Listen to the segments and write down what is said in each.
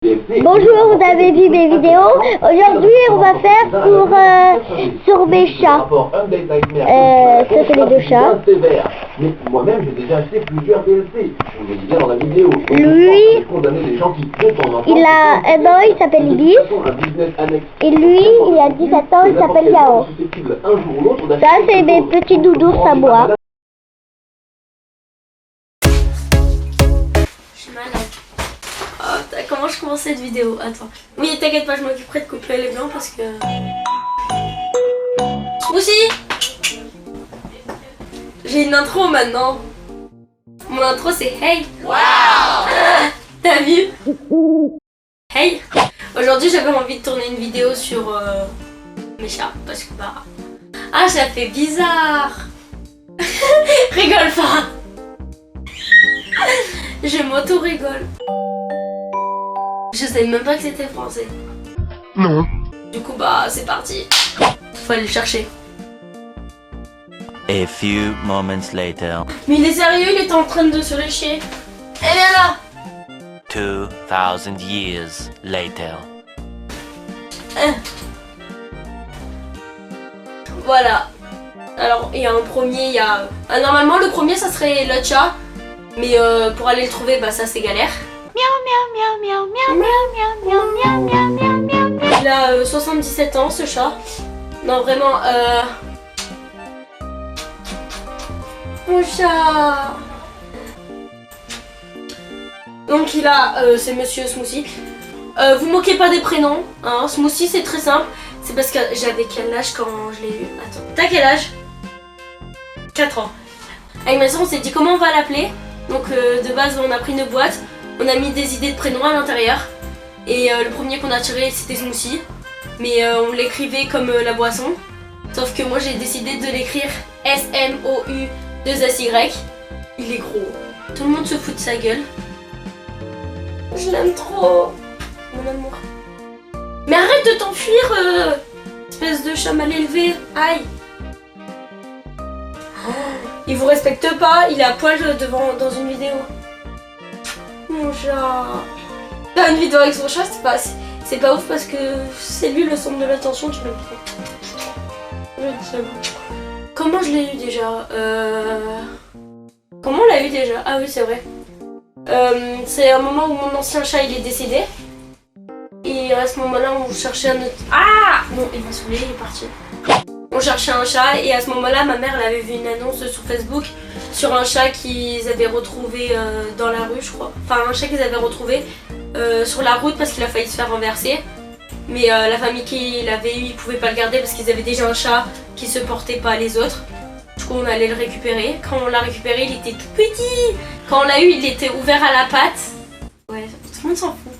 Bonjour, vous avez vu mes vidéos. Aujourd'hui, on va faire sur mes chats. Ça, c'est les deux chats. Mais moi-même, j'ai déjà acheté plusieurs DLC. Je vous ai dit bien dans la vidéo. Lui, il a un an, il s'appelle Ibis. Et lui, il a 17 ans, il s'appelle Yao. Ça, c'est mes petits doudous à moi. Je suis malade. Oh, comment je commence cette vidéo? Attends. Oui, t'inquiète pas, je m'occuperai de couper les blancs parce que... Smoothie! J'ai une intro maintenant. Mon intro c'est Hey! Wow! T'as vu? Hey! Aujourd'hui j'avais envie de tourner une vidéo sur mes chats parce que bah... Ah, ça fait bizarre! Rigole pas! Je m'auto-rigole. Je savais même pas que c'était français. Non. Du coup, bah, c'est parti. Faut aller le chercher. A few moments later. Mais il est sérieux, il était en train de se lécher. Elle est là. 2000 years later. Voilà. Alors, il y a un premier, il y a... normalement, le premier, ça serait le chat. Mais pour aller le trouver, bah ça, c'est galère. Il a 77 ans, ce chat. Non, vraiment, mon chat. Donc il a, c'est Monsieur Smoothie. Vous moquez pas des prénoms, hein. Smoothie, c'est très simple. C'est parce que j'avais quel âge quand je l'ai eu? Attends, t'as quel âge? 4 ans. Avec ma soeur, on s'est dit comment on va l'appeler. Donc de base, on a pris une boîte. On a mis des idées de prénoms à l'intérieur. Et le premier qu'on a tiré, c'était Smoothie. Mais on l'écrivait comme la boisson. Sauf que moi, j'ai décidé de l'écrire S-M-O-U-2-S-Y. Il est gros. Tout le monde se fout de sa gueule. Je l'aime trop, mon amour. Mais arrête de t'enfuir, espèce de chat mal élevé. Aïe. Il vous respecte pas, il est à poil devant dans une vidéo. Mon chat. Faire une vidéo avec son chat, c'est pas ouf parce que c'est lui le centre de l'attention, tu l'aimes trop. Je t'aime. Comment je l'ai eu déjà? Comment on l'a eu déjà? Ah oui, c'est vrai. C'est un moment où mon ancien chat il est décédé. Et à ce moment-là, on cherchait un autre. Ah! Bon, il m'a saoulé, il est parti. On cherchait un chat et à ce moment-là, ma mère elle avait vu une annonce sur Facebook sur un chat qu'ils avaient retrouvé dans la rue, je crois. Enfin, un chat qu'ils avaient retrouvé sur la route parce qu'il a failli se faire renverser. Mais la famille qui l'avait eu, ils pouvaient pas le garder parce qu'ils avaient déjà un chat qui se portait pas les autres. Du coup, on allait le récupérer. Quand on l'a récupéré, il était tout petit. Quand on l'a eu, il était ouvert à la patte. Ouais, tout le monde s'en fout.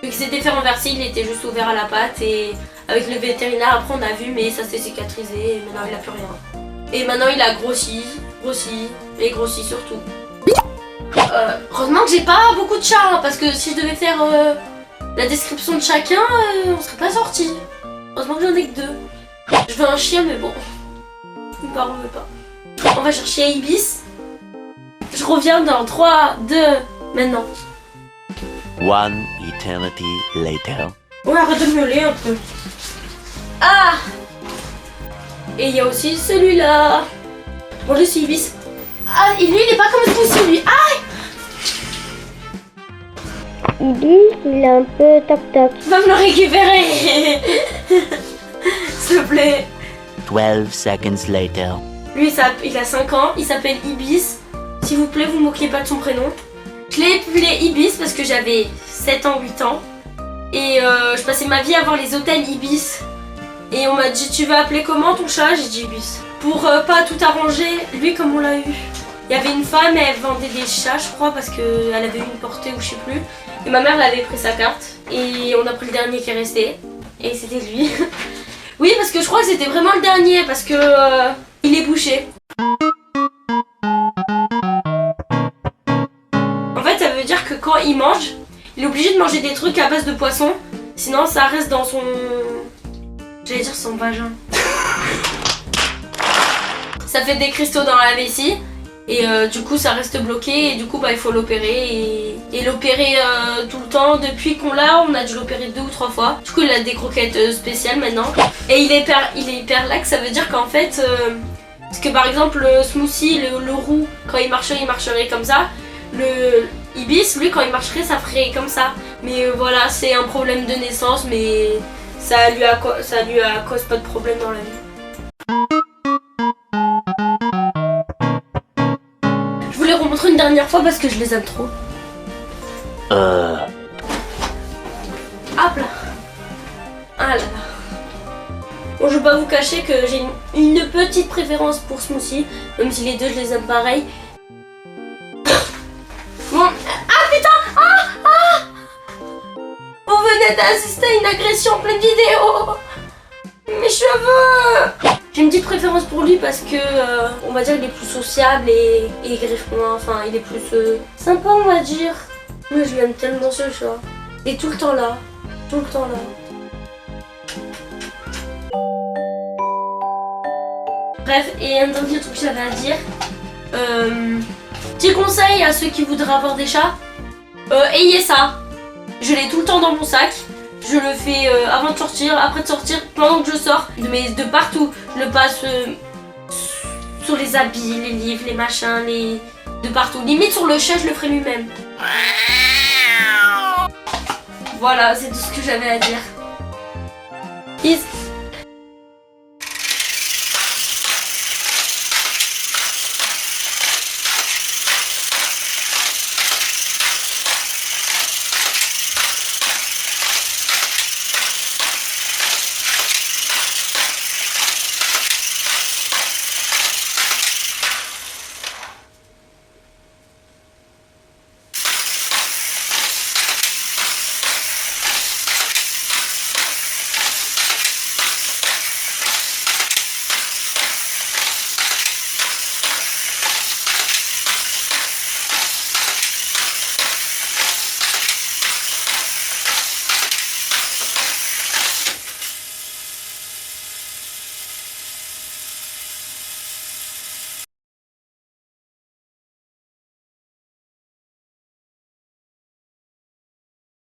Vu qu'il s'était fait renverser, il était juste ouvert à la patte et avec le vétérinaire après on a vu mais ça s'est cicatrisé et maintenant il a plus rien. Et maintenant il a grossi et grossi surtout. Heureusement que j'ai pas beaucoup de chats hein, parce que si je devais faire la description de chacun, on serait pas sorti. Heureusement que j'en ai que 2. Je veux un chien mais bon, mes parents veulent pas. On va chercher Ibis. Je reviens dans 3, 2, maintenant. One eternity later. Ouais, arrête de miauler un peu. Ah! Et il y a aussi celui-là. Bon, je suis Ibis. Ah, et lui, il est pas comme Smoothie, lui. Ah! Ibis, il est un peu toc-toc. Va me le récupérer. S'il te plaît. 12 seconds later. Lui, il a 5 ans. Il s'appelle Ibis. S'il vous plaît, vous moquez pas de son prénom. Je l'ai appelé Ibis parce que j'avais 7 ans, 8 ans. Et je passais ma vie à voir les hôtels Ibis. Et on m'a dit, tu vas appeler comment ton chat? J'ai dit Ibis. Pour pas tout arranger, lui comme on l'a eu. Il y avait une femme, elle vendait des chats je crois parce qu'elle avait eu une portée ou je sais plus. Et ma mère l'avait pris sa carte. Et on a pris le dernier qui est resté. Et c'était lui. Oui parce que je crois que c'était vraiment le dernier parce que il est bouché. En fait ça veut dire que quand il mange, il est obligé de manger des trucs à base de poisson. Sinon ça reste dans son... J'allais dire son vagin. Ça fait des cristaux dans la vessie. Et du coup ça reste bloqué et du coup bah, il faut l'opérer et l'opérer tout le temps. Depuis qu'on l'a, on a dû l'opérer 2 ou 3 fois. Du coup il a des croquettes spéciales maintenant. Et il est hyper lax, ça veut dire qu'en fait parce que par exemple le smoothie, le roux, quand il marcherait comme ça. Le ibis, lui quand il marcherait ça ferait comme ça. Mais voilà, c'est un problème de naissance, mais ça lui cause pas de problème dans la vie. Je voulais remontrer une dernière fois parce que je les aime trop. Hop là. Ah là là. Bon, je vais pas vous cacher que j'ai une petite préférence pour smoothie, même si les deux je les aime pareil. Bon. Ah putain. On venait d'assister à une agression en pleine vidéo. Mes cheveux. J'ai une petite préférence pour lui parce que on va dire il est plus sociable et il griffe moins, enfin il est plus sympa on va dire. Mais je l'aime tellement ce chat. Il est tout le temps là. Tout le temps là. Bref, et un dernier truc que j'avais à dire. Petit conseil à ceux qui voudraient avoir des chats. Ayez ça. Je l'ai tout le temps dans mon sac. Je le fais avant de sortir, après de sortir, pendant que je sors, de partout. Je le passe sur les habits, les livres, les machins, de partout. Limite sur le chat, je le ferai lui-même. Voilà, c'est tout ce que j'avais à dire. Peace.